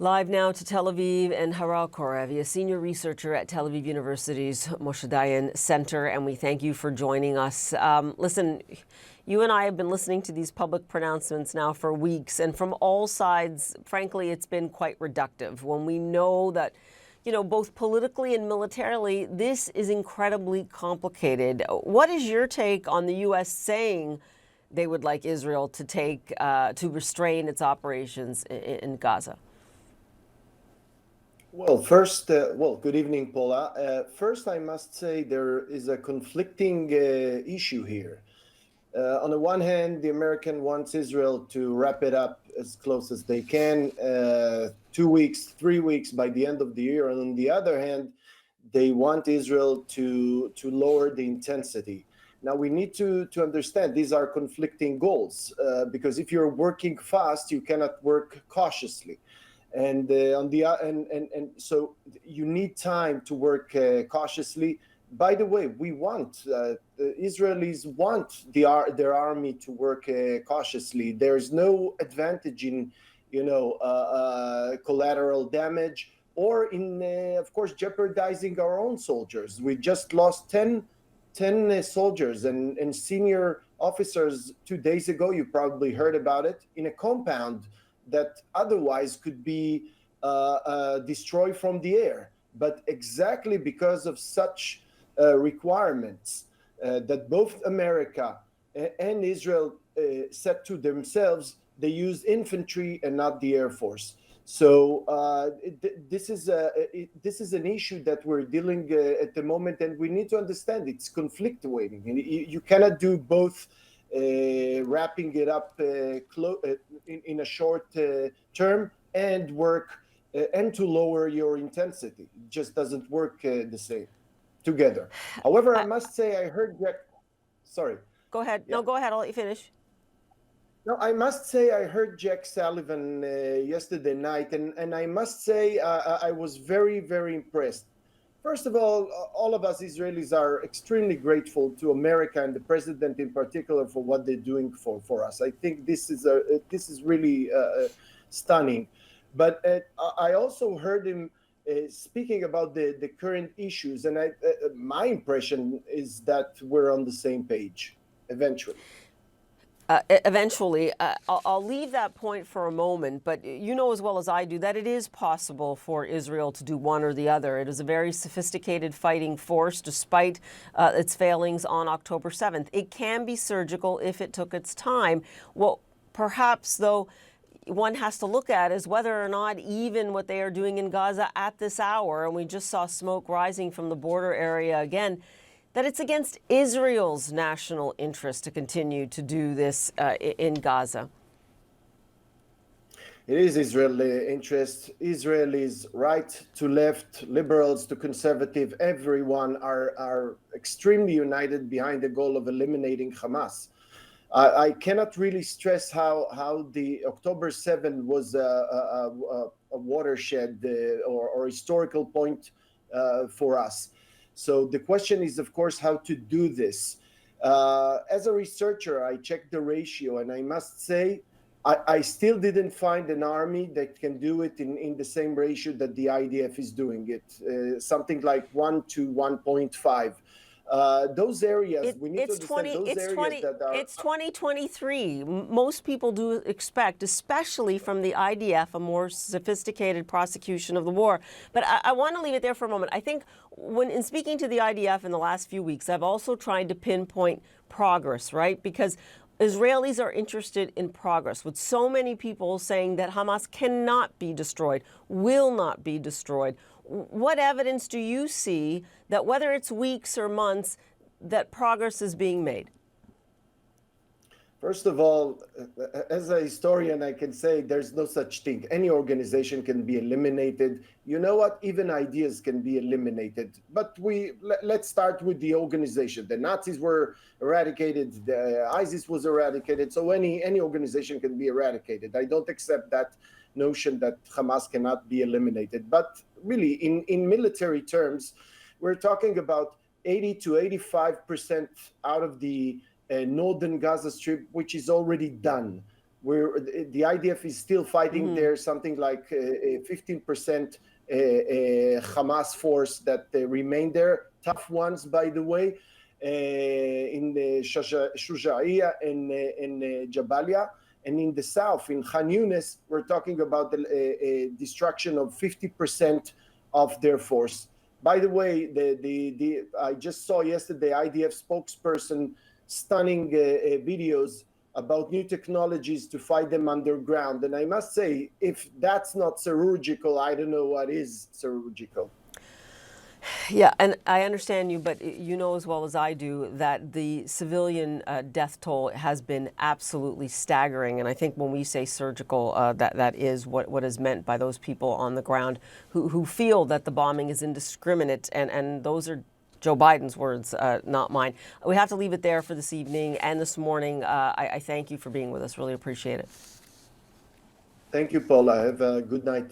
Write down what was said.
Live now to Tel Aviv and Harel Chorev, a senior researcher at Tel Aviv University's Moshe Dayan Center, and we thank you for joining us. Listen, you and I have been listening to these public pronouncements now for weeks, and from all sides, frankly, it's been quite reductive. When we know that, both politically and militarily, this is incredibly complicated. What is your take on the U.S. saying they would like Israel to restrain its operations in Gaza? Well, first, good evening, Paula. First, I must say there is a conflicting issue here. On the one hand, the American wants Israel to wrap it up as close as they can, 2 weeks, 3 weeks by the end of the year. And on the other hand, they want Israel to lower the intensity. Now, we need to understand these are conflicting goals because if you're working fast, you cannot work cautiously. And so you need time to work cautiously. By the way, the Israelis want their army to work cautiously. There's no advantage in collateral damage or in of course jeopardizing our own soldiers. We just lost 10 soldiers and senior officers 2 days ago. You probably heard about it, in a compound that otherwise could be destroyed from the air. But exactly because of such requirements that both America and Israel set to themselves, they used infantry and not the Air Force. So this is an issue that we're dealing at the moment, and we need to understand it's conflictuating. You cannot do both. Wrapping it up in a short term and work and to lower your intensity. It just doesn't work the same together. However, I must say I heard Jack. Sorry. Go ahead. Yeah. No, go ahead. I'll let you finish. No, I must say I heard Jack Sullivan yesterday night, and I must say I was very, very impressed. First of all of us Israelis are extremely grateful to America and the president in particular for what they're doing for us. I think this is really stunning. But I also heard him speaking about the current issues, and my impression is that we're on the same page eventually. I'll leave that point for a moment, but you know as well as I do that it is possible for Israel to do one or the other. It is a very sophisticated fighting force, despite its failings on October 7th. It can be surgical if it took its time. What perhaps, though, one has to look at is whether or not even what they are doing in Gaza at this hour, and we just saw smoke rising from the border area again, that it's against Israel's national interest to continue to do this in Gaza. It is Israeli interest. Israelis, right to left, liberals to conservative, everyone are extremely united behind the goal of eliminating Hamas. I cannot really stress how the October 7th was a watershed or historical point for us. So the question is, of course, how to do this. As a researcher, I checked the ratio, and I must say, I still didn't find an army that can do it in the same ratio that the IDF is doing it, something like 1 to 1.5. Those areas, we need to understand those areas that are... It's 2023. Most people do expect, especially from the IDF, a more sophisticated prosecution of the war. But I want to leave it there for a moment. I think in speaking to the IDF in the last few weeks, I've also tried to pinpoint progress, right? Because Israelis are interested in progress, with so many people saying that Hamas cannot be destroyed, will not be destroyed. What evidence do you see that, whether it's weeks or months, that progress is being made? First of all, as a historian, I can say there's no such thing. Any organization can be eliminated. You know what? Even ideas can be eliminated. But let's start with the organization. The Nazis were eradicated. The ISIS was eradicated. So any organization can be eradicated. I don't accept that notion that Hamas cannot be eliminated. But really, in military terms, we're talking about 80 to 85% out of the northern Gaza Strip, which is already done. the IDF is still fighting there, something like 15% Hamas force that remain there, tough ones, by the way, in the Shujaiya and Jabalia. And in the south, in Khan Yunis, we're talking about the destruction of 50% of their force. By the way, I just saw yesterday IDF spokesperson stunning videos about new technologies to fight them underground. And I must say, if that's not surgical, I don't know what is surgical. Yeah, and I understand you, but you know as well as I do that the civilian death toll has been absolutely staggering. And I think when we say surgical, that is what is meant by those people on the ground who feel that the bombing is indiscriminate. And those are Joe Biden's words, not mine. We have to leave it there for this evening and this morning. I thank you for being with us. Really appreciate it. Thank you, Paula. Have a good night.